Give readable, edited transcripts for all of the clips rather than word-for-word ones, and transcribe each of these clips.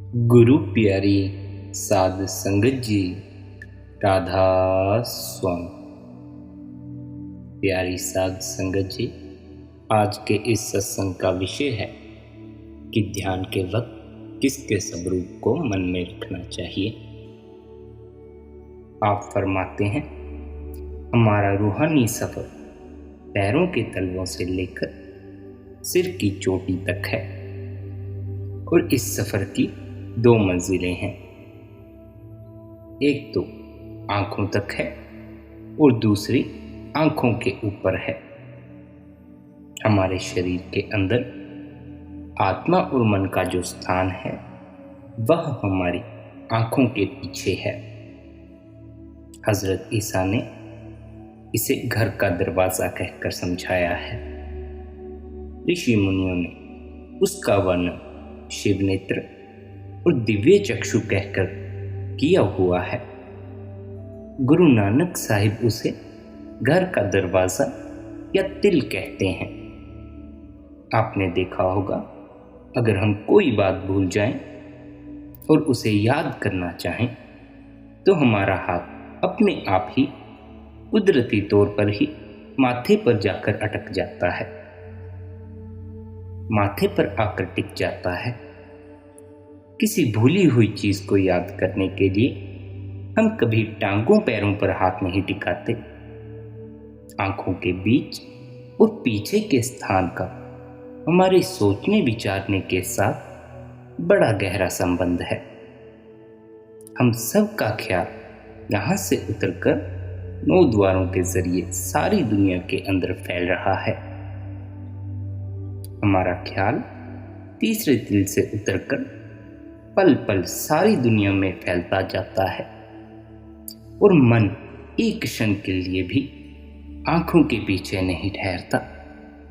गुरु प्यारी साध संगत जी, राधा स्वामी। प्यारी साध संगत जी, आज के इस सत्संग का विषय है कि ध्यान के वक्त किसके स्वरूप को मन में रखना चाहिए। आप फरमाते हैं, हमारा रूहानी सफर पैरों के तलवों से लेकर सिर की चोटी तक है और इस सफर की 2 मंजिलें हैं। एक तो आंखों तक है और दूसरी आंखों के ऊपर है। हमारे शरीर के अंदर आत्मा और मन का जो स्थान है वह हमारी आंखों के पीछे है। हजरत ईसा ने इसे घर का दरवाजा कहकर समझाया है। ऋषि मुनियों ने उसका वर्णन शिव नेत्र और दिव्य चक्षु कहकर किया हुआ है। गुरु नानक साहिब उसे घर का दरवाजा या तिल कहते हैं। आपने देखा होगा, अगर हम कोई बात भूल जाएं और उसे याद करना चाहें तो हमारा हाथ अपने आप ही कुदरती तौर पर ही माथे पर जाकर अटक जाता है, माथे पर आकर टिक जाता है। किसी भूली हुई चीज को याद करने के लिए हम कभी टांगों पैरों पर हाथ नहीं टिकाते। आंखों के बीच और पीछे के स्थान का हमारे सोचने विचारने के साथ बड़ा गहरा संबंध है। हम सब का ख्याल यहां से उतरकर 9 द्वारों के जरिए सारी दुनिया के अंदर फैल रहा है। हमारा ख्याल तीसरे तिल से उतरकर पल पल सारी दुनिया में फैलता जाता है और मन एक क्षण के लिए भी आंखों के पीछे नहीं ठहरता,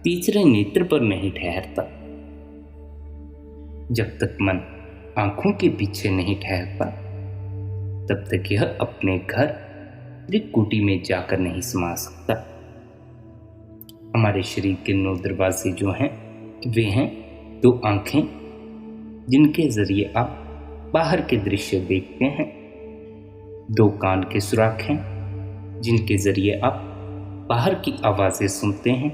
तीसरे नेत्र पर नहीं ठहरता। जब तक मन आंखों के पीछे नहीं ठहरता तब तक यह अपने घर त्रिकुटी में जाकर नहीं समा सकता। हमारे शरीर के 9 दरवाजे जो हैं वे हैं 2 आंखें जिनके जरिए आप बाहर के दृश्य देखते हैं, 2 कान के सुराख हैं जिनके जरिए आप बाहर की आवाजें सुनते हैं,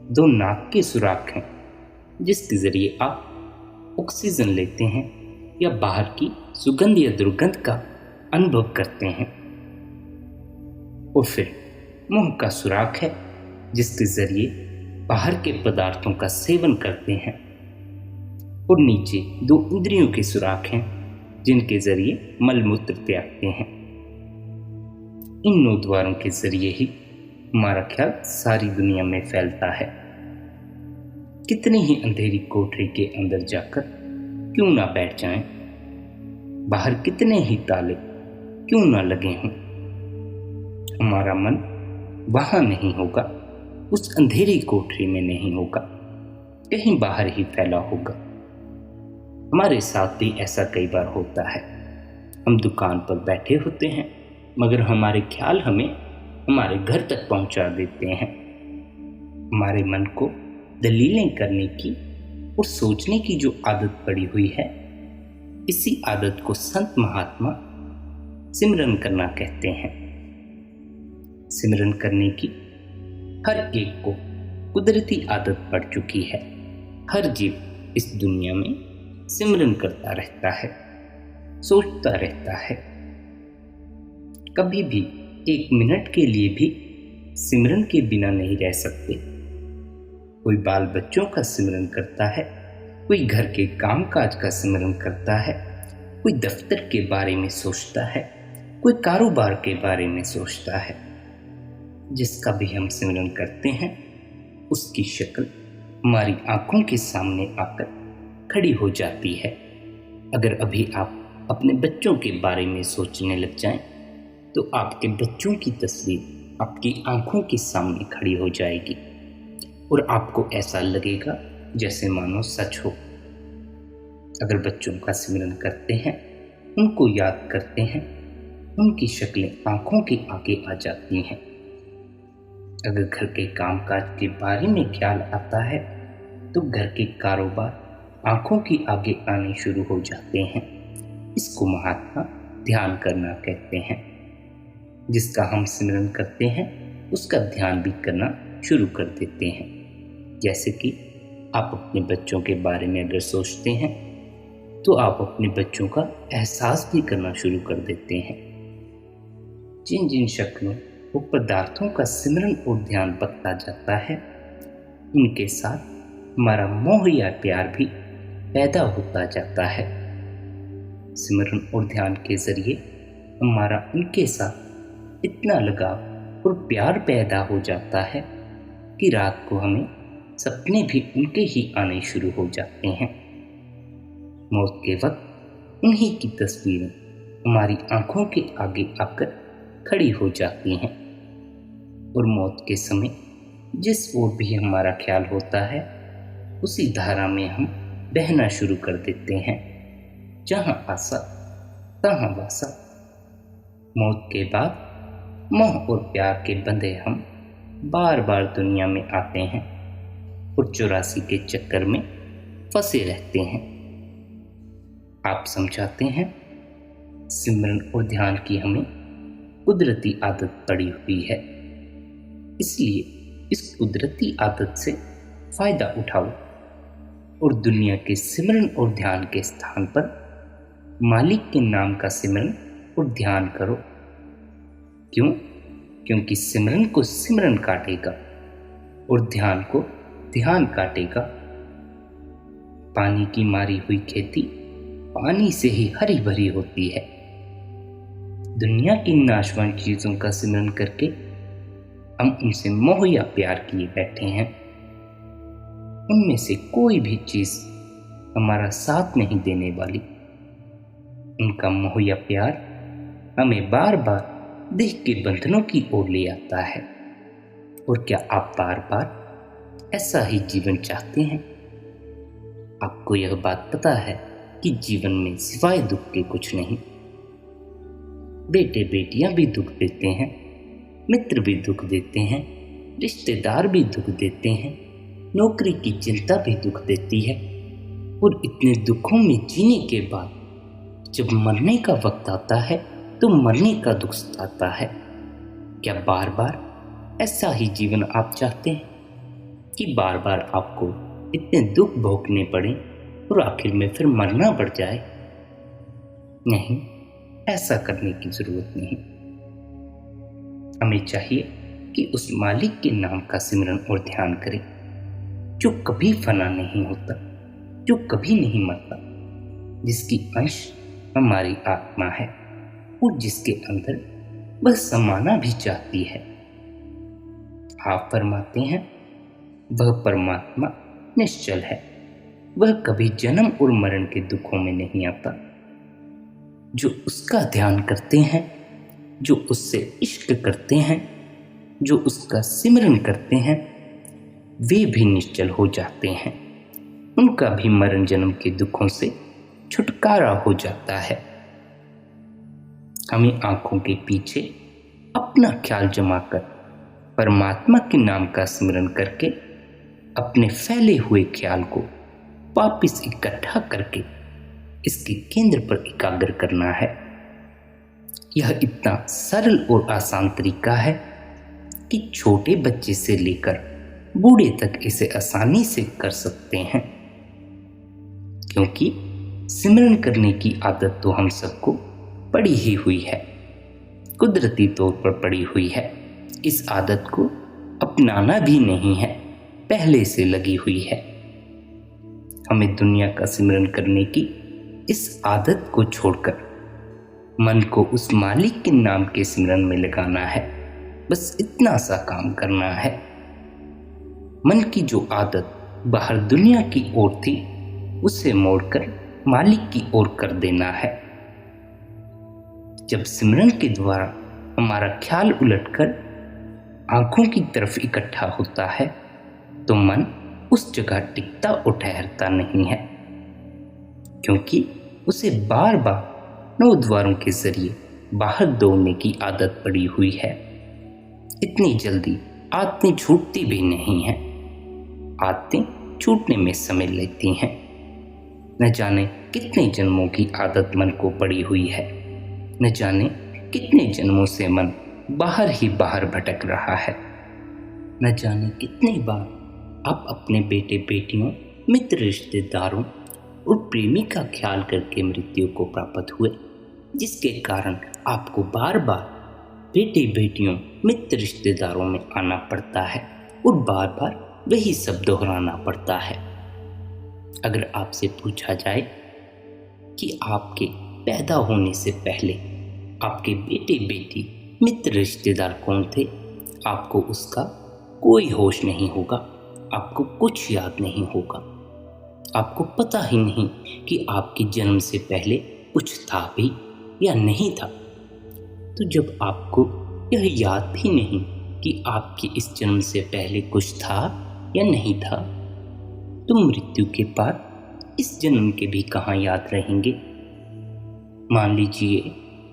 2 नाक के सुराख हैं जिसके जरिए आप ऑक्सीजन लेते हैं या बाहर की सुगंध या दुर्गंध का अनुभव करते हैं, और फिर मुंह का सुराख है जिसके जरिए बाहर के पदार्थों का सेवन करते हैं, और नीचे 2 इंद्रियों के सुराख हैं जिनके जरिए मलमूत्र त्यागते हैं। इन 9 द्वारों के जरिए ही हमारा ख्याल सारी दुनिया में फैलता है। कितनी ही अंधेरी कोठरी के अंदर जाकर क्यों ना बैठ जाएं, बाहर कितने ही ताले क्यों ना लगे हों, हमारा मन वहां नहीं होगा, उस अंधेरी कोठरी में नहीं होगा, कहीं बाहर ही फैला होगा। हमारे साथ भी ऐसा कई बार होता है। हम दुकान पर बैठे होते हैं मगर हमारे ख्याल हमें हमारे घर तक पहुंचा देते हैं। हमारे मन को दलीलें करने की और सोचने की जो आदत पड़ी हुई है, इसी आदत को संत महात्मा सिमरन करना कहते हैं। सिमरन करने की हर एक को कुदरती आदत पड़ चुकी है। हर जीव इस दुनिया में सिमरन करता रहता है, सोचता रहता है। कभी भी 1 मिनट के लिए भी सिमरन के बिना नहीं रह सकते। कोई बाल बच्चों का सिमरन करता है, कोई घर के कामकाज का सिमरन करता है, कोई दफ्तर के बारे में सोचता है, कोई कारोबार के बारे में सोचता है। जिसका भी हम सिमरन करते हैं उसकी शक्ल हमारी आंखों के सामने आकर खड़ी हो जाती है। अगर अभी आप अपने बच्चों के बारे में सोचने लग जाएं तो आपके बच्चों की तस्वीर आपकी आंखों के सामने खड़ी हो जाएगी और आपको ऐसा लगेगा जैसे मानो सच हो। अगर बच्चों का सिमरन करते हैं, उनको याद करते हैं, उनकी शक्लें आंखों के आगे आ जाती हैं। अगर घर के कामकाज के बारे में ख्याल आता है तो घर के कारोबार आंखों की आगे आने शुरू हो जाते हैं। इसको महात्मा ध्यान करना कहते हैं। जिसका हम सिमरन करते हैं उसका ध्यान भी करना शुरू कर देते हैं। जैसे कि आप अपने बच्चों के बारे में अगर सोचते हैं तो आप अपने बच्चों का एहसास भी करना शुरू कर देते हैं। जिन जिन शक्लों और पदार्थों का सिमरन और ध्यान बढ़ता जाता है, उनके साथ हमारा मोह या प्यार भी पैदा होता जाता है। सिमरन और ध्यान के जरिए हमारा उनके साथ इतना लगाव और प्यार पैदा हो जाता है कि रात को हमें सपने भी उनके ही आने शुरू हो जाते हैं। मौत के वक्त उन्हीं की तस्वीरें हमारी आंखों के आगे आकर खड़ी हो जाती हैं और मौत के समय जिस ओर भी हमारा ख्याल होता है उसी धारा में हम बहना शुरू कर देते हैं। जहाँ आशा तहाँ वासा। मौत के बाद मोह और प्यार के बंधे हम बार बार दुनिया में आते हैं और 84 के चक्कर में फंसे रहते हैं। आप समझाते हैं सिमरन और ध्यान की हमें कुदरती आदत पड़ी हुई है, इसलिए इस कुदरती आदत से फायदा उठाओ और दुनिया के सिमरन और ध्यान के स्थान पर मालिक के नाम का सिमरन और ध्यान करो। क्यों? क्योंकि सिमरन को सिमरन काटेगा और ध्यान को ध्यान काटेगा। पानी की मारी हुई खेती पानी से ही हरी भरी होती है। दुनिया की नाशवान चीजों का सिमरन करके हम उनसे मोह या प्यार किए बैठे हैं। उनमें से कोई भी चीज हमारा साथ नहीं देने वाली। उनका मोह या प्यार हमें बार बार देह के बंधनों की ओर ले आता है। और क्या आप बार बार ऐसा ही जीवन चाहते हैं? आपको यह बात पता है कि जीवन में सिवाय दुख के कुछ नहीं। बेटे बेटियां भी दुख देते हैं, मित्र भी दुख देते हैं, रिश्तेदार भी दुख देते हैं, नौकरी की चिंता भी दुख देती है। और इतने दुखों में जीने के बाद जब मरने का वक्त आता है तो मरने का दुख सताता है। क्या बार बार ऐसा ही जीवन आप चाहते हैं कि बार बार आपको इतने दुख भोगने पड़े और आखिर में फिर मरना पड़ जाए? नहीं, ऐसा करने की जरूरत नहीं। हमें चाहिए कि उस मालिक के नाम का सिमरन और ध्यान करें जो कभी फना नहीं होता, जो कभी नहीं मरता, जिसकी अंश हमारी आत्मा है और जिसके अंदर वह समाना भी चाहती है। आप फरमाते हैं वह परमात्मा निश्चल है, वह कभी जन्म और मरण के दुखों में नहीं आता। जो उसका ध्यान करते हैं, जो उससे इश्क करते हैं, जो उसका सिमरन करते हैं, वे भी निश्चल हो जाते हैं। उनका भी मरण जन्म के दुखों से छुटकारा हो जाता है। हमें आंखों के पीछे अपना ख्याल जमाकर परमात्मा के नाम का स्मरण करके अपने फैले हुए ख्याल को वापिस इकट्ठा करके इसके केंद्र पर एकाग्र करना है। यह इतना सरल और आसान तरीका है कि छोटे बच्चे से लेकर बूढ़े तक इसे आसानी से कर सकते हैं, क्योंकि सिमरन करने की आदत तो हम सबको पड़ी ही हुई है, कुदरती तौर पर पड़ी हुई है। इस आदत को अपनाना भी नहीं है, पहले से लगी हुई है। हमें दुनिया का सिमरन करने की इस आदत को छोड़कर मन को उस मालिक के नाम के सिमरन में लगाना है। बस इतना सा काम करना है। मन की जो आदत बाहर दुनिया की ओर थी उसे मोड़कर मालिक की ओर कर देना है। जब सिमरन के द्वारा हमारा ख्याल उलटकर आंखों की तरफ इकट्ठा होता है तो मन उस जगह टिकता और ठहरता नहीं है, क्योंकि उसे बार बार 9 द्वारों के जरिए बाहर दौड़ने की आदत पड़ी हुई है। इतनी जल्दी आदतें छूटती भी नहीं हैं। आदतें छूटने में समय लेती हैं। न जाने कितने जन्मों की आदत मन को पड़ी हुई है, न जाने कितने जन्मों से मन बाहर ही बाहर भटक रहा है। न जाने कितनी बार आप अपने बेटे बेटियों, मित्र रिश्तेदारों और प्रेमी का ख्याल करके मृत्यु को प्राप्त हुए, जिसके कारण आपको बार बार बेटे बेटियों, मित्र रिश्तेदारों में आना पड़ता है और बार बार वही सब दोहराना पड़ता है। अगर आपसे पूछा जाए कि आपके पैदा होने से पहले आपके बेटे बेटी, मित्र रिश्तेदार कौन थे, आपको उसका कोई होश नहीं होगा, आपको कुछ याद नहीं होगा। आपको पता ही नहीं कि आपके जन्म से पहले कुछ था भी या नहीं था। तो जब आपको यह याद भी नहीं कि आपके इस जन्म से पहले कुछ था या नहीं था, तो मृत्यु के बाद इस जन्म के भी कहाँ याद रहेंगे। मान लीजिए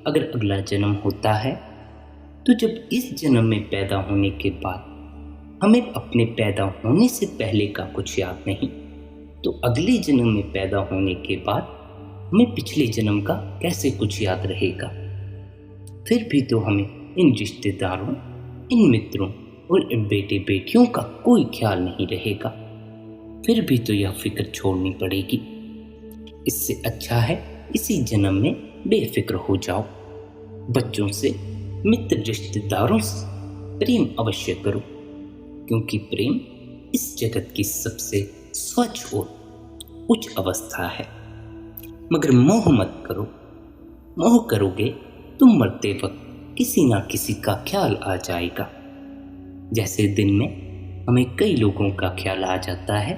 अगर अगला जन्म होता है, तो जब इस जन्म में पैदा होने के बाद हमें अपने पैदा होने से पहले का कुछ याद नहीं, तो अगले जन्म में पैदा होने के बाद हमें पिछले जन्म का कैसे कुछ याद रहेगा। फिर भी तो हमें इन रिश्तेदारों, इन मित्रों और इन बेटे बेटियों का कोई ख्याल नहीं रहेगा। फिर भी तो यह फिक्र छोड़नी पड़ेगी। इससे अच्छा है इसी जन्म में बेफिक्र हो जाओ। बच्चों से, मित्र रिश्तेदारों से प्रेम अवश्य करो, क्योंकि प्रेम इस जगत की सबसे स्वच्छ और उच्च अवस्था है। मगर मोह मत करो। मोह करोगे तो मरते वक्त किसी ना किसी का ख्याल आ जाएगा। जैसे दिन में हमें कई लोगों का ख्याल आ जाता है,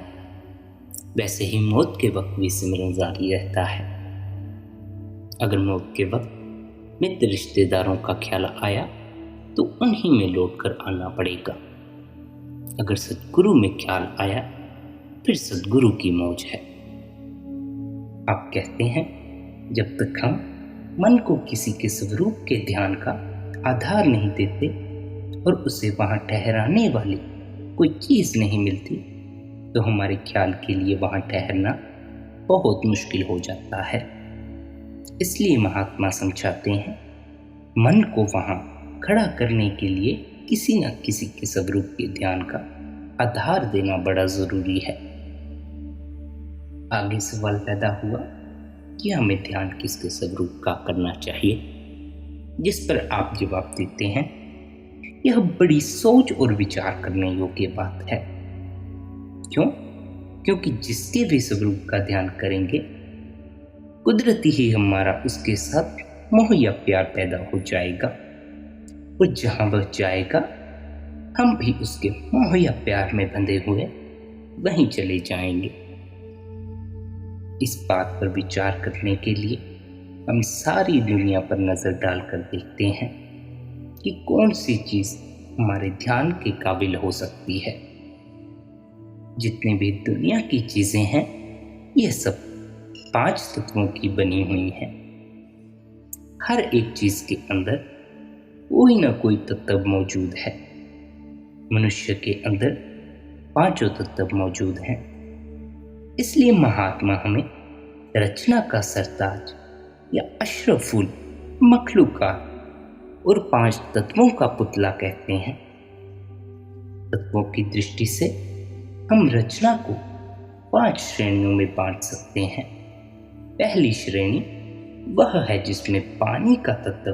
वैसे ही मौत के वक्त भी सिमरन जारी रहता है। अगर मौत के वक्त मित्र रिश्तेदारों का ख्याल आया तो उन्हीं में लौटकर आना पड़ेगा। अगर सद्गुरु में ख्याल आया फिर सद्गुरु की मौज है। आप कहते हैं जब तक हम मन को किसी के स्वरूप के ध्यान का आधार नहीं देते और उसे वहां ठहराने वाली कोई चीज नहीं मिलती, तो हमारे ख्याल के लिए वहां ठहरना बहुत मुश्किल हो जाता है। इसलिए महात्मा समझाते हैं मन को वहां खड़ा करने के लिए किसी न किसी के स्वरूप के ध्यान का आधार देना बड़ा जरूरी है। आगे सवाल पैदा हुआ कि हमें ध्यान किसके स्वरूप का करना चाहिए, जिस पर आप जवाब देते हैं यह बड़ी सोच और विचार करने योग्य बात है। क्यों? क्योंकि जिसके भी स्वरूप का ध्यान करेंगे कुदरती ही हमारा उसके साथ मोह या प्यार पैदा हो जाएगा, और जहां वह जाएगा हम भी उसके मोह या प्यार में बंधे हुए वहीं चले जाएंगे। इस बात पर विचार करने के लिए हम सारी दुनिया पर नजर डालकर देखते हैं कि कौन सी चीज हमारे ध्यान के काबिल हो सकती है। जितनी भी दुनिया की चीजें हैं यह सब 5 तत्वों की बनी हुई हैं। हर एक चीज के अंदर कोई ना कोई तत्व मौजूद है। मनुष्य के अंदर 5 तत्व मौजूद हैं। इसलिए महात्मा हमें रचना का सरताज या अशरफुल मखलूकात और 5 तत्वों का पुतला कहते हैं। तत्वों की दृष्टि से हम रचना को 5 श्रेणियों में बांट सकते हैं। पहली श्रेणी वह है जिसमें पानी का तत्व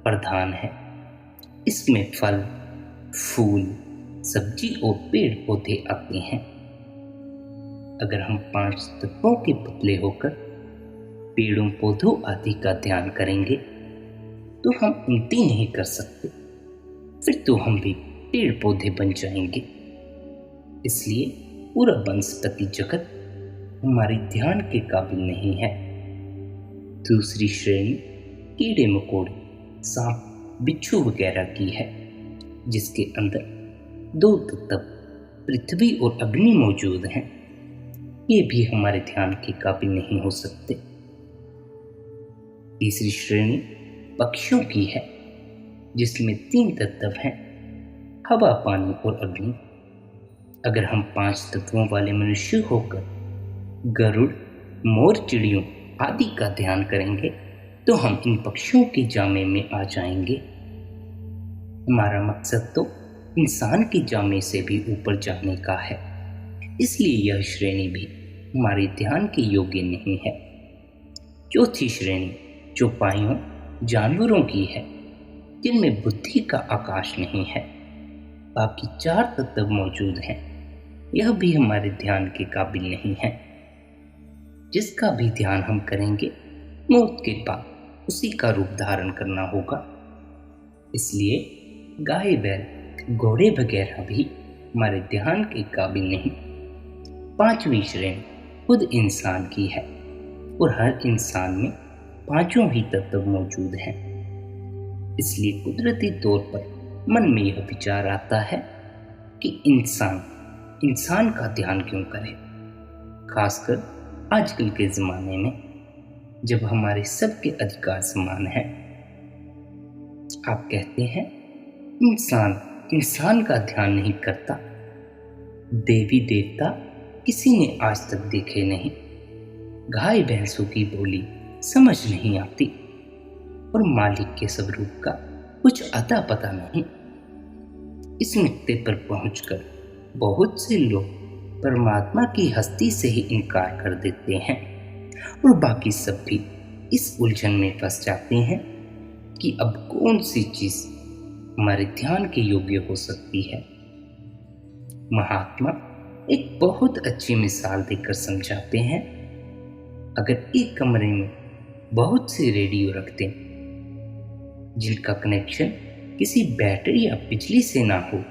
प्रधान है। इसमें फल, फूल, सब्जी और पेड़ पौधे आते हैं। अगर हम 5 तत्वों के पुतले होकर पेड़ों पौधों आदि का ध्यान करेंगे तो हम उनती नहीं कर सकते, फिर तो हम भी पेड़ पौधे बन जाएंगे। इसलिए पूरा वनस्पति जगत हमारे ध्यान के काबिल नहीं है। दूसरी श्रेणी कीड़े मकोड़े, सांप, बिच्छू वगैरह की है, जिसके अंदर 2 तत्व पृथ्वी और अग्नि मौजूद हैं। ये भी हमारे ध्यान के काबिल नहीं हो सकते। तीसरी श्रेणी पक्षियों की है, जिसमें 3 तत्व हैं, हवा, पानी और अग्नि। अगर हम 5 तत्वों वाले मनुष्य होकर गरुड़, मोर, चिड़ियों आदि का ध्यान करेंगे तो हम इन पक्षियों के जामे में आ जाएंगे। हमारा मकसद तो इंसान के जामे से भी ऊपर जाने का है, इसलिए यह श्रेणी भी हमारे ध्यान के योग्य नहीं है। चौथी श्रेणी चौपाइयों जानवरों की है, जिनमें बुद्धि का आकाश नहीं है। बाकी 4 तत्व मौजूद हैं, यह भी हमारे ध्यान के काबिल नहीं है। जिसका भी ध्यान हम करेंगे मौत के बाद उसी का रूप धारण करना होगा। इसलिए गाय, बैल, घोड़े वगैरह भी हमारे ध्यान के काबिल नहीं। 5वीं श्रेणी खुद इंसान की है और हर इंसान में 5 ही तत्व मौजूद हैं। इसलिए कुदरती तौर पर मन में यह विचार आता है कि इंसान का ध्यान क्यों करे, खासकर आजकल के ज़माने में जब हमारे सबके अधिकार समान हैं। आप कहते हैं इंसान का ध्यान नहीं करता, देवी देवता किसी ने आज तक देखे नहीं, गाय भैंसों की बोली समझ नहीं आती और मालिक के स्वरूप का कुछ अता पता नहीं। इस नुक्ते पर पहुंचकर बहुत से लोग परमात्मा की हस्ती से ही इनकार कर देते हैं और बाकी सब भी इस उलझन में फंस जाते हैं कि अब कौन सी चीज हमारे ध्यान के योग्य हो सकती है। महात्मा एक बहुत अच्छी मिसाल देकर समझाते हैं। अगर एक कमरे में बहुत से रेडियो रखते जिनका कनेक्शन किसी बैटरी या बिजली से ना हो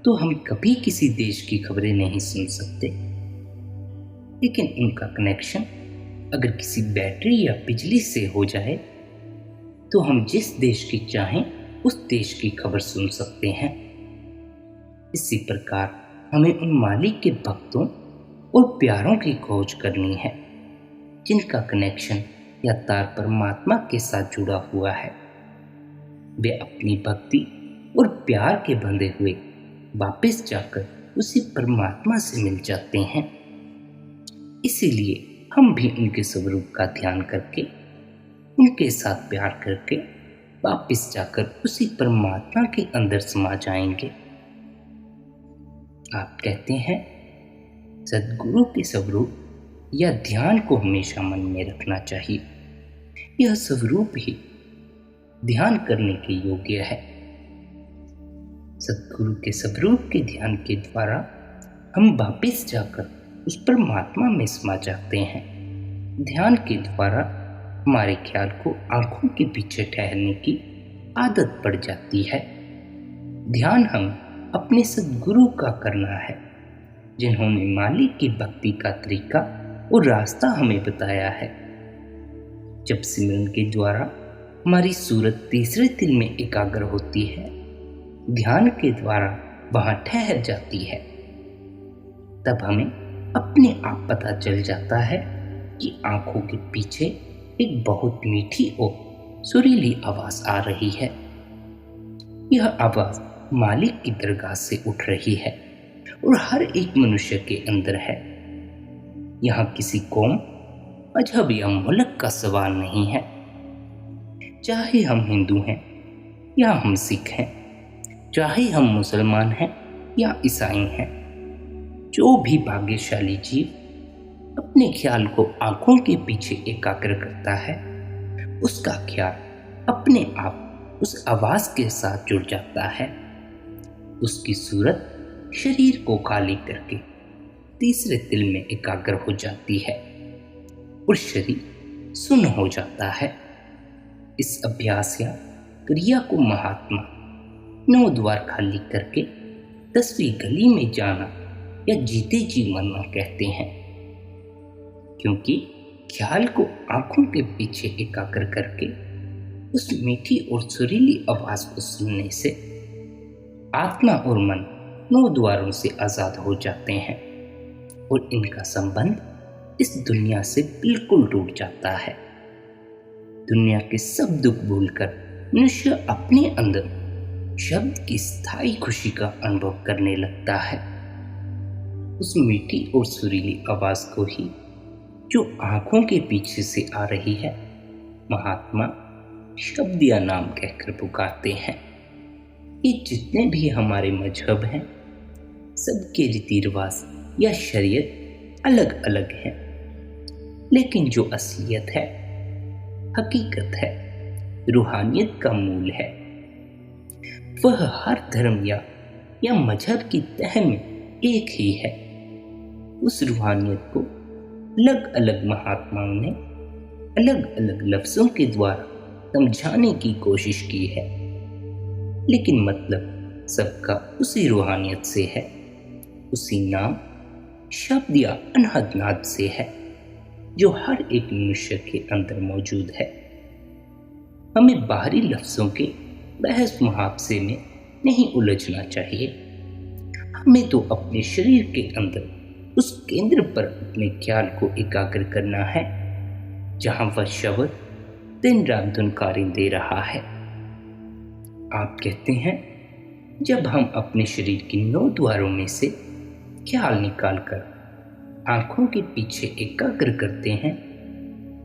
तो हम कभी किसी देश की खबरें नहीं सुन सकते। लेकिन उनका कनेक्शन अगर किसी बैटरी या बिजली से हो जाए तो हम जिस देश की चाहें उस देश की खबर सुन सकते हैं। इसी प्रकार हमें उन मालिक के भक्तों और प्यारों की खोज करनी है जिनका कनेक्शन या तार परमात्मा के साथ जुड़ा हुआ है। वे अपनी भक्ति और प्यार के बंधे हुए वापस जाकर उसी परमात्मा से मिल जाते हैं। इसीलिए हम भी उनके स्वरूप का ध्यान करके उनके साथ प्यार करके वापस जाकर उसी परमात्मा के अंदर समा जाएंगे। आप कहते हैं सद्गुरु के स्वरूप या ध्यान को हमेशा मन में रखना चाहिए। यह स्वरूप ही ध्यान करने के योग्य है। सद्गुरु के स्वरूप के ध्यान के द्वारा हम वापस जाकर उस परमात्मा में समा जाते हैं। ध्यान के द्वारा हमारे ख्याल को आंखों के पीछे ठहरने की आदत पड़ जाती है। ध्यान हम अपने सद्गुरु का करना है, जिन्होंने मालिक की भक्ति का तरीका और रास्ता हमें बताया है। जब सिमरन के द्वारा हमारी सूरत तीसरे दिल में एकाग्र होती है, ध्यान के द्वारा वहां ठहर जाती है, तब हमें अपने आप पता चल जाता है कि आंखों के पीछे एक बहुत मीठी और सुरीली आवाज आ रही है। यह आवाज मालिक की दरगाह से उठ रही है और हर एक मनुष्य के अंदर है। यहाँ किसी कौम, मजहब या मुल्क का सवाल नहीं है। चाहे हम हिंदू हैं या हम सिख हैं, चाहे हम मुसलमान हैं या ईसाई हैं, जो भी भाग्यशाली जीव अपने ख्याल को आंखों के पीछे एकाग्र करता है, उसका ख्याल अपने आप उस आवाज के साथ जुड़ जाता है। उसकी सूरत शरीर को खाली करके तीसरे दिल में एकाग्र हो जाती है और शरीर सुन्न हो जाता है। इस अभ्यास या क्रिया को महात्मा 9 द्वार खाली करके 10वीं गली में जाना या जीते जी मरना कहते हैं, क्योंकि ख्याल को आंखों के पीछे एकाग्र करके उस मीठी और सुरीली आवाज को सुनने से आत्मा और मन 9 द्वारों से आजाद हो जाते हैं और इनका संबंध इस दुनिया से बिल्कुल टूट जाता है। दुनिया के सब दुख भूलकर मनुष्य अपने अंदर शब्द की स्थायी खुशी का अनुभव करने लगता है। उस मीठी और सुरीली आवाज को ही जो आंखों के पीछे से आ रही है, महात्मा शब्द या नाम कहकर पुकारते हैं। ये जितने भी हमारे मजहब हैं, सबके रीति रिवाज या शरीयत अलग अलग हैं, लेकिन जो असलियत है, हकीकत है, रूहानियत का मूल है, वह हर धर्म या मजहब की तह में एक ही है। उस रूहानियत को अलग अलग महात्माओं ने अलग अलग लफ्जों के द्वारा समझाने की कोशिश की है, लेकिन मतलब सबका उसी रूहानियत से है, उसी नाम, शब्द या अनहद नाद से है जो हर एक मनुष्य के अंदर मौजूद है। हमें बाहरी लफ्जों के बहस मुहावजे में नहीं उलझना चाहिए। हमें तो अपने शरीर के अंदर उस केंद्र पर अपने ख्याल को एकाग्र करना है जहां वह शब्द दिन रात धुनकारें दे रहा है। आप कहते हैं, जब हम अपने शरीर के 9 द्वारों में से ख्याल निकालकर आंखों के पीछे एकाग्र करते हैं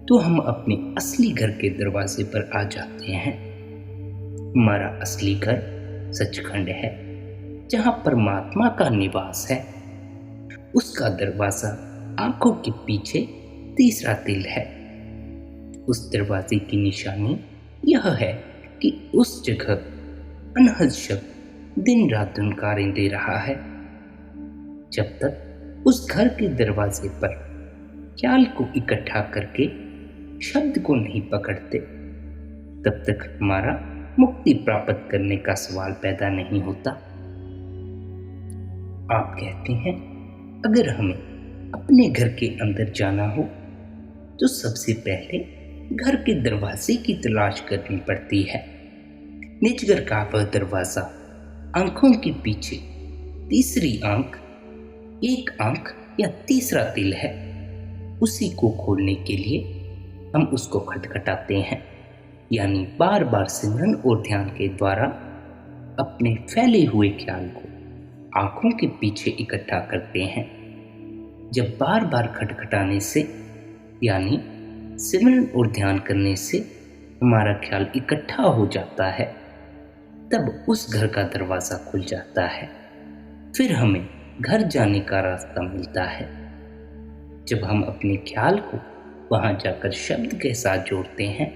तो हम अपने असली घर के दरवाजे पर आ जाते हैं। हमारा असली घर सचखंड है, जहां परमात्मा का निवास है। उसका दरवाजा आंखों के पीछे तीसरा तिल है। उस दरवाजे की निशानी यह है कि उस जगह अनहद शब्द दिन रात धुनकारें दे रहा है। जब तक उस घर के दरवाजे पर ख्याल को इकट्ठा करके शब्द को नहीं पकड़ते, तब तक हमारा मुक्ति प्राप्त करने का सवाल पैदा नहीं होता। आप कहते हैं, अगर हमें अपने घर के अंदर जाना हो तो सबसे पहले घर के दरवाजे की तलाश करनी पड़ती है। निज घर का वह दरवाजा आंखों के पीछे तीसरी आंख, एक आंख या तीसरा तिल है। उसी को खोलने के लिए हम उसको खटखटाते हैं, यानी बार बार सिमरन और ध्यान के द्वारा अपने फैले हुए ख्याल को आंखों के पीछे इकट्ठा करते हैं। जब बार बार खटखटाने से यानी सिमरन और ध्यान करने से हमारा ख्याल इकट्ठा हो जाता है, तब उस घर का दरवाजा खुल जाता है। फिर हमें घर जाने का रास्ता मिलता है। जब हम अपने ख्याल को वहां जाकर शब्द के साथ जोड़ते हैं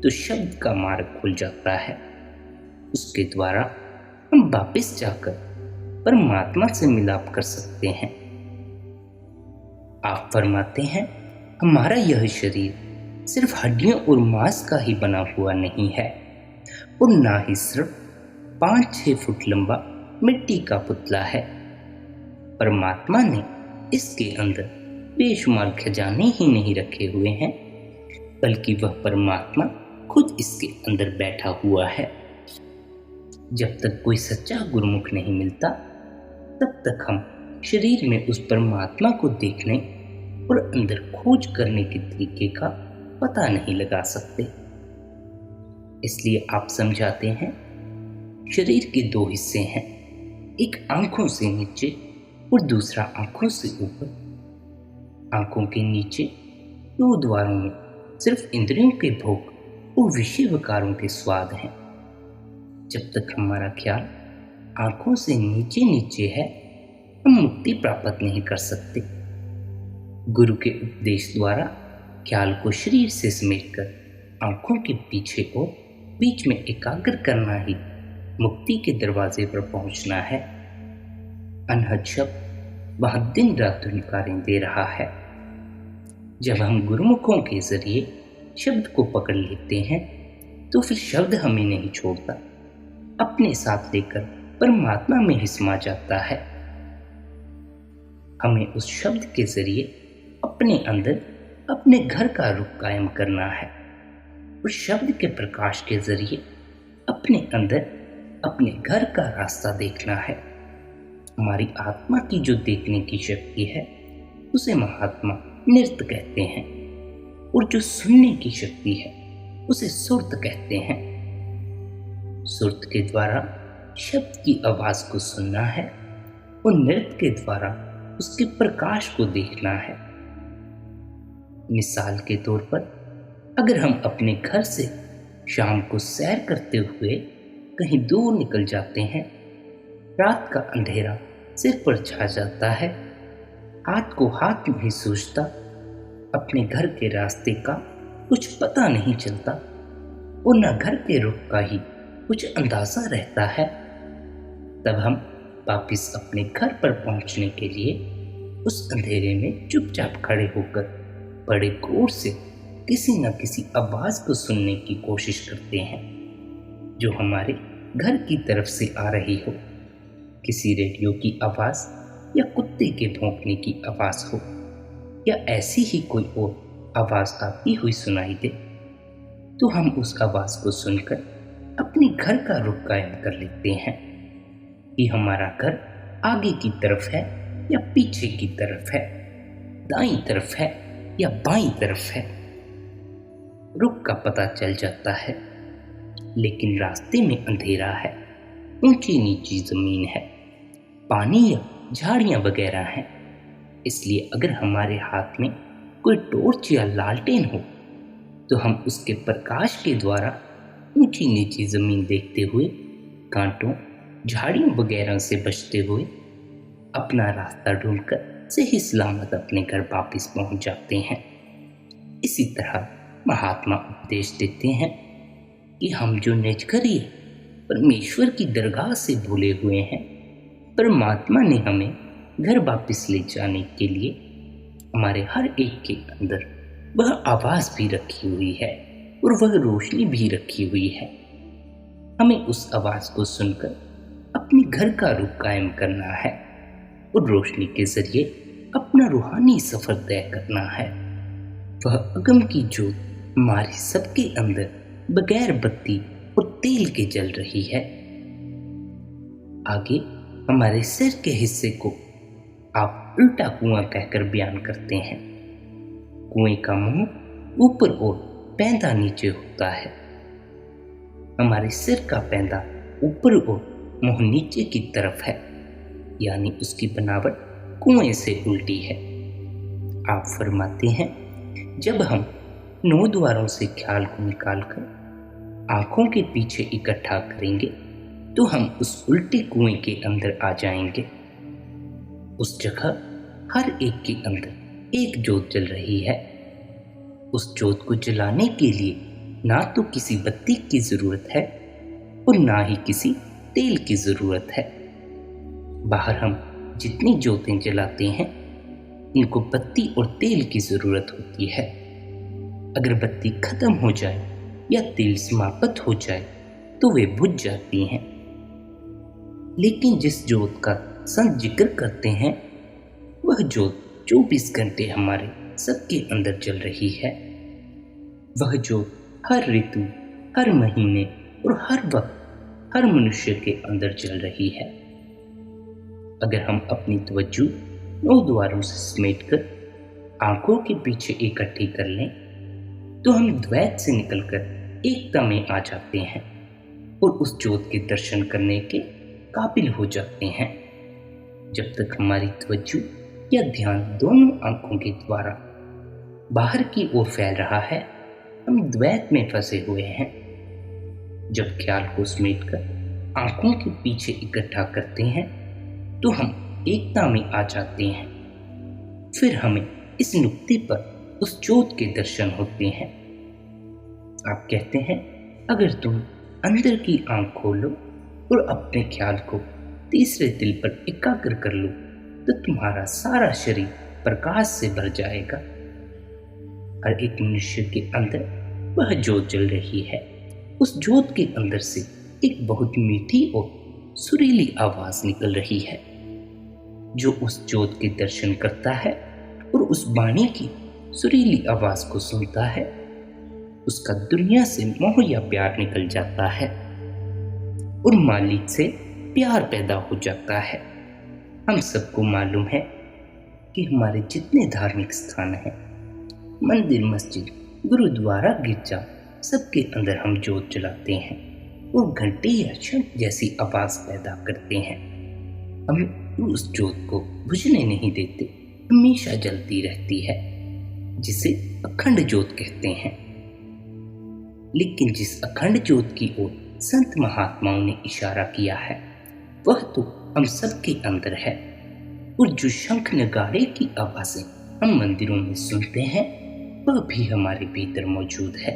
तो शब्द का मार्ग खुल जाता है। उसके द्वारा हम वापस जाकर परमात्मा से मिलाप कर सकते हैं। आप फरमाते हैं, हमारा यह शरीर सिर्फ हड्डियों और मांस का ही बना हुआ नहीं है और ना ही सिर्फ 5-6 फुट लंबा मिट्टी का पुतला है। परमात्मा ने इसके अंदर बेशुमार खजाने ही नहीं रखे हुए हैं, बल्कि वह परमात्मा खुद इसके अंदर बैठा हुआ है। जब तक कोई सच्चा गुरुमुख नहीं मिलता, तब तक हम शरीर में उस परमात्मा को देखने और अंदर खोज करने के तरीके का पता नहीं लगा सकते। इसलिए आप समझाते हैं, शरीर के 2 हिस्से हैं, एक आंखों से नीचे और दूसरा आंखों से ऊपर। आंखों के नीचे 2 द्वारों में सिर्फ इंद्रियों के भोग और विषय विकारों के स्वाद हैं। जब तक हमारा ख्याल आंखों से नीचे नीचे है, हम मुक्ति प्राप्त नहीं कर सकते। गुरु के उपदेश द्वारा ख्याल को शरीर से समेटकर आंखों के पीछे और बीच में एकाग्र करना ही मुक्ति के दरवाजे पर पहुंचना है। अनहद शब्द वह दिन रात धुनकारें दे रहा है। जब हम गुरुमुखों के जरिए शब्द को पकड़ लेते हैं तो फिर शब्द हमें नहीं छोड़ता, अपने साथ लेकर परमात्मा में ही समा जाता है। हमें उस शब्द के जरिए अपने अंदर अपने घर का रुख कायम करना है। उस शब्द के प्रकाश के जरिए अपने अंदर अपने घर का रास्ता देखना है। हमारी आत्मा की जो देखने की शक्ति है उसे महात्मा नृत्य कहते हैं, और जो सुनने की शक्ति है उसे सुरत कहते हैं। सुरत के द्वारा शब्द की आवाज को सुनना है और नृत्य के द्वारा उसके प्रकाश को देखना है। मिसाल के तौर पर अगर हम अपने घर से शाम को सैर करते हुए कहीं दूर निकल जाते हैं, रात का अंधेरा सिर पर छा जाता है, हाथ को हाथ नहीं सूझता, अपने घर के रास्ते का कुछ पता नहीं चलता और न घर के रुख का ही कुछ अंदाजा रहता है, तब हम वापिस अपने घर पर पहुंचने के लिए उस अंधेरे में चुपचाप खड़े होकर बड़े गौर से किसी न किसी आवाज को सुनने की कोशिश करते हैं जो हमारे घर की तरफ से आ रही हो। किसी रेडियो की आवाज या कुत्ते के भौंकने की आवाज हो या ऐसी ही कोई और आवाज आती हुई सुनाई दे, तो हम उस आवाज को सुनकर अपने घर का रुख कायम कर लेते हैं कि हमारा घर आगे की तरफ है या पीछे की तरफ है, दाईं तरफ है या बाईं तरफ है। रुख का पता चल जाता है, लेकिन रास्ते में अंधेरा है, ऊंची नीची जमीन है, पानी या झाड़ियां वगैरह हैं। इसलिए अगर हमारे हाथ में कोई टॉर्च या लालटेन हो तो हम उसके प्रकाश के द्वारा ऊंची नीची जमीन देखते हुए कांटों झाड़ियों वगैरह से बचते हुए अपना रास्ता ढूंढकर सही सलामत अपने घर वापिस पहुंच जाते हैं। इसी तरह महात्मा उपदेश देते हैं कि हम जो निज करिए परमेश्वर की दरगाह से भूले हुए हैं, परमात्मा ने हमें घर वापिस ले जाने के लिए हमारे हर एक के अंदर वह आवाज भी रखी हुई है और वह रोशनी भी रखी हुई है। हमें उस आवाज को सुनकर अपने घर का रुख कायम करना है और रोशनी के जरिए अपना रूहानी सफर तय करना है। वह अगम की जोत हमारे सबके अंदर बगैर बत्ती और तेल के जल रही है। आगे हमारे सिर के हिस्से को आप उल्टा कुआं कहकर बयान करते हैं। कुएं का मुंह ऊपर और पैंदा नीचे होता है। हमारे सिर का पैंदा ऊपर और मुंह नीचे की तरफ है, यानी उसकी बनावट कुएं से उल्टी है। आप फरमाते हैं, जब हम 9 द्वारों से ख्याल को निकालकर आंखों के पीछे इकट्ठा करेंगे तो हम उस उल्टे कुएं के अंदर आ जाएंगे। उस जगह हर एक के अंदर एक जोत जल रही है। उस जोत को जलाने के लिए ना तो किसी बत्ती की जरूरत है और ना ही किसी तेल की जरूरत है। बाहर हम जितनी जोतें जलाते हैं इनको बत्ती और तेल की जरूरत होती है। अगर बत्ती खत्म हो जाए या तेल समाप्त हो जाए तो वे बुझ जाती हैं। लेकिन जिस जोत का संत जिक्र करते हैं वह जोत 24 घंटे हमारे सबके अंदर जल रही है। वह जोत हर ऋतु, हर महीने और हर वक्त हर मनुष्य के अंदर जल रही है। अगर हम अपनी तवज्जो 9 द्वारों से समेटकर आंखों के पीछे इकट्ठी कर लें तो हम द्वैत से निकलकर एकता में आ जाते हैं और उस जोत के दर्शन करने के काबिल हो जाते हैं। जब तक हमारी तवज्जो या ध्यान दोनों आंखों के द्वारा बाहर की ओर फैल रहा है, हम द्वैत में फंसे हुए हैं। जब ख्याल को समेटकर आंखों के पीछे इकट्ठा करते हैं तो हम एकता में आ जाते हैं। फिर हमें इस नुक्ते पर उस जोत के दर्शन होते हैं। आप कहते हैं, अगर तुम अंदर की आंख खोलो और अपने ख्याल को तीसरे दिल पर एकाग्र कर लो तो तुम्हारा सारा शरीर प्रकाश से भर जाएगा। हर एक मनुष्य के अंदर वह जोत जल रही है। उस जोत के अंदर से एक बहुत मीठी और सुरीली आवाज निकल रही है। जो उस जोत के दर्शन करता है और उस वाणी की सुरीली आवाज को सुनता है, उसका दुनिया से मोह या प्यार निकल जाता है और मालिक से प्यार पैदा हो जाता है। हम सबको मालूम है कि हमारे जितने धार्मिक स्थान हैं, मंदिर, मस्जिद, गुरुद्वारा, गिरजा, सबके अंदर हम जोत जलाते हैं और घंटे या शंख जैसी आवाज पैदा करते हैं। हम उस जोत को बुझने नहीं देते, हमेशा जलती रहती है। जिसे अखंड ज्योत कहते हैं। लेकिन जिस अखंड ज्योत की ओर संत महात्माओं ने इशारा किया है वह तो हम सबके अंदर है, और जो शंख नगाड़े की आवाजें हम मंदिरों में सुनते हैं वह भी हमारे भीतर मौजूद है।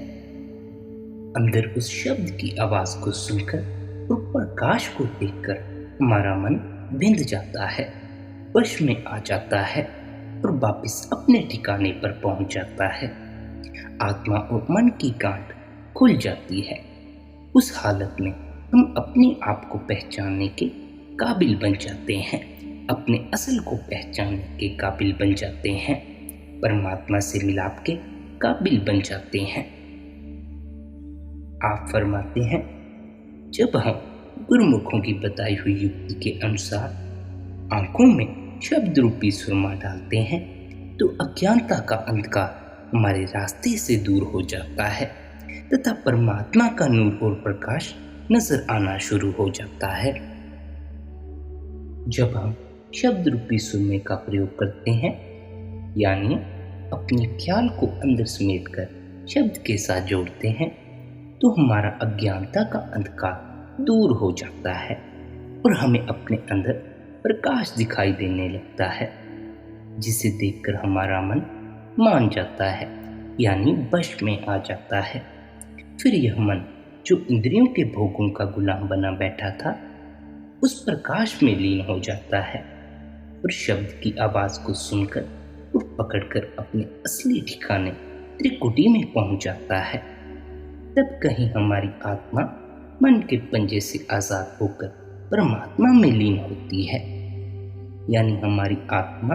अंदर उस शब्द की आवाज को सुनकर और प्रकाश को देखकर हमारा मन बिंद जाता है, वश में आ जाता है और वापस अपने ठिकाने पर पहुंच जाता है। आत्मा और मन की गांठ खुल जाती है। उस हालत में हम अपने आप को पहचानने के काबिल बन जाते हैं, अपने असल को पहचानने के काबिल बन जाते हैं, परमात्मा से मिलाप के काबिल बन जाते हैं। आप फरमाते हैं, जब हम गुरुमुखों की बताई हुई युक्ति के अनुसार आंखों में शब्द रूपी सुरमा डालते हैं तो अज्ञानता का अंधकार हमारे रास्ते से दूर हो जाता है तथा परमात्मा का नूर और प्रकाश नजर आना शुरू हो जाता है। जब हम शब्द रूपी सुरमे का प्रयोग करते हैं, यानी अपने ख्याल को अंदर समेटकर शब्द के साथ जोड़ते हैं, तो हमारा अज्ञानता का अंधकार दूर हो जाता है और हमें अपने अंदर प्रकाश दिखाई देने लगता है, जिसे देखकर हमारा मन मान जाता है, यानी वश में आ जाता है। फिर यह मन जो इंद्रियों के भोगों का गुलाम बना बैठा था उस प्रकाश में लीन हो जाता है और शब्द की आवाज को सुनकर और पकड़कर अपने असली ठिकाने त्रिकुटी में पहुंच जाता है। तब कहीं हमारी आत्मा मन के पंजे से आजाद होकर परमात्मा में लीन होती है, यानी हमारी आत्मा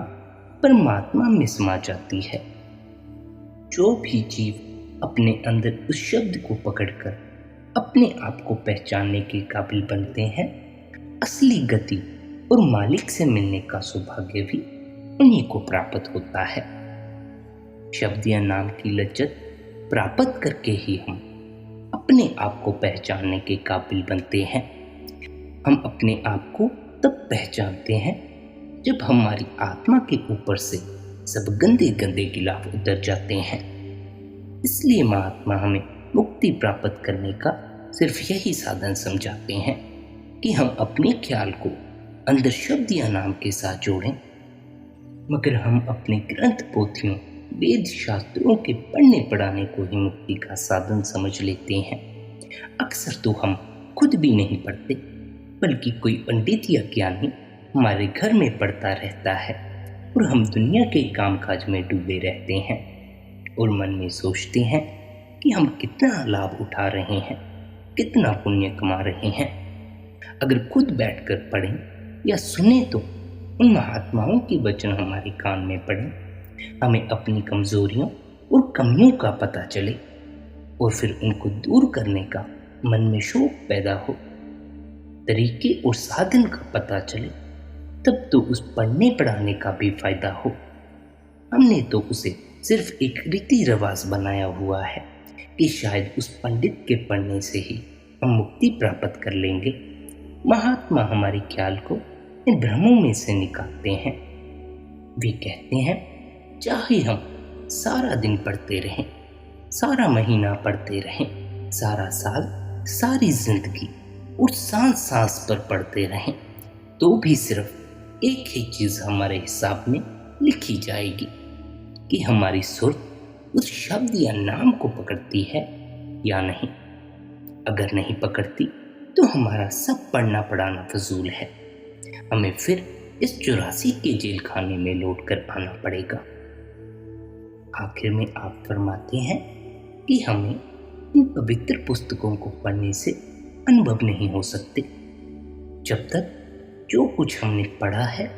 परमात्मा में समा जाती है। जो भी जीव अपने अंदर उस शब्द को पकड़कर अपने आप को पहचानने के काबिल बनते हैं, असली गति और मालिक से मिलने का सौभाग्य भी उन्हीं को प्राप्त होता है। शब्द या नाम की लज्जत प्राप्त करके ही हम अपने आप को पहचानने के काबिल बनते हैं। हम अपने आप को तब पहचानते हैं जब हमारी आत्मा के ऊपर से सब गंदे गंदे गिलाफ उतर जाते हैं। इसलिए महात्मा हमें मुक्ति प्राप्त करने का सिर्फ यही साधन समझाते हैं कि हम अपने ख्याल को अंदर शब्द या नाम के साथ जोड़ें, मगर हम अपने ग्रंथ पोथियों वेद शास्त्रों के पढ़ने पढ़ाने को ही मुक्ति का साधन समझ लेते हैं। अक्सर तो हम खुद भी नहीं पढ़ते, बल्कि कोई पंडित या ज्ञानी हमारे घर में पढ़ता रहता है और हम दुनिया के कामकाज में डूबे रहते हैं और मन में सोचते हैं कि हम कितना लाभ उठा रहे हैं, कितना पुण्य कमा रहे हैं। अगर खुद बैठकर पढ़ें या सुने तो उन महात्माओं के वचन हमारे कान में पड़े, हमें अपनी कमजोरियों और कमियों का पता चले और फिर उनको दूर करने का मन में शौक पैदा हो, तरीके और साधन का पता चले, तब तो उस पढ़ने पढ़ाने का भी फायदा हो। हमने तो उसे सिर्फ एक रीति रिवाज बनाया हुआ है कि शायद उस पंडित के पढ़ने से ही हम मुक्ति प्राप्त कर लेंगे। महात्मा हमारे ख्याल को इन भ्रमों में से निकालते हैं। वे कहते हैं, चाहे हम सारा दिन पढ़ते रहें, सारा महीना पढ़ते रहें, सारा साल, सारी जिंदगी और सांस सांस पर पढ़ते रहें, तो भी सिर्फ एक ही चीज हमारे हिसाब में लिखी जाएगी कि हमारी सुर्त उस शब्द या नाम को पकड़ती है या नहीं। अगर नहीं पकड़ती तो हमारा सब पढ़ना पढ़ाना फजूल है। हमें फिर इस 84 के जेल खाने में लौट कर आना पड़ेगा। आखिर में आप फरमाते हैं कि हमें इन पवित्र पुस्तकों को पढ़ने से अनुभव नहीं हो सकते जब तक जो कुछ हमने पढ़ा है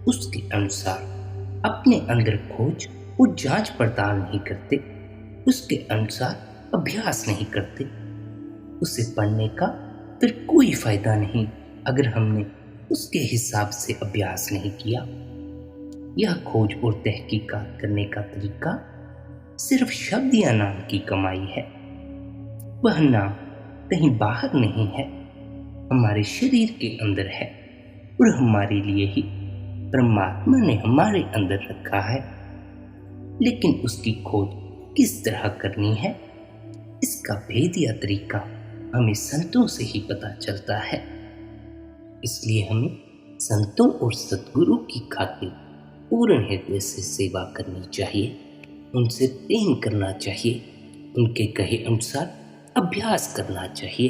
उसके अनुसार अपने अंदर खोज और जांच पड़ताल नहीं करते, उसके अनुसार अभ्यास नहीं करते। उसे पढ़ने का फिर कोई फायदा नहीं अगर हमने उसके हिसाब से अभ्यास नहीं किया। यह खोज और तहकीकात करने का तरीका सिर्फ शब्द या नाम की कमाई है। वह नाम कहीं बाहर नहीं है, हमारे शरीर के अंदर है और हमारे लिए ही परमात्मा ने हमारे अंदर रखा है। लेकिन उसकी खोज किस तरह करनी है, इसका भेद या तरीका हमें संतों से ही पता चलता है। इसलिए हमें संतों और सद्गुरु की खातिर पूर्ण हृदय से सेवा करनी चाहिए, उनसे प्रेम करना चाहिए, उनके कहे अनुसार अभ्यास करना चाहिए,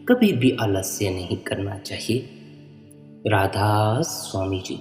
कभी भी आलस्य नहीं करना चाहिए। राधा स्वामी जी।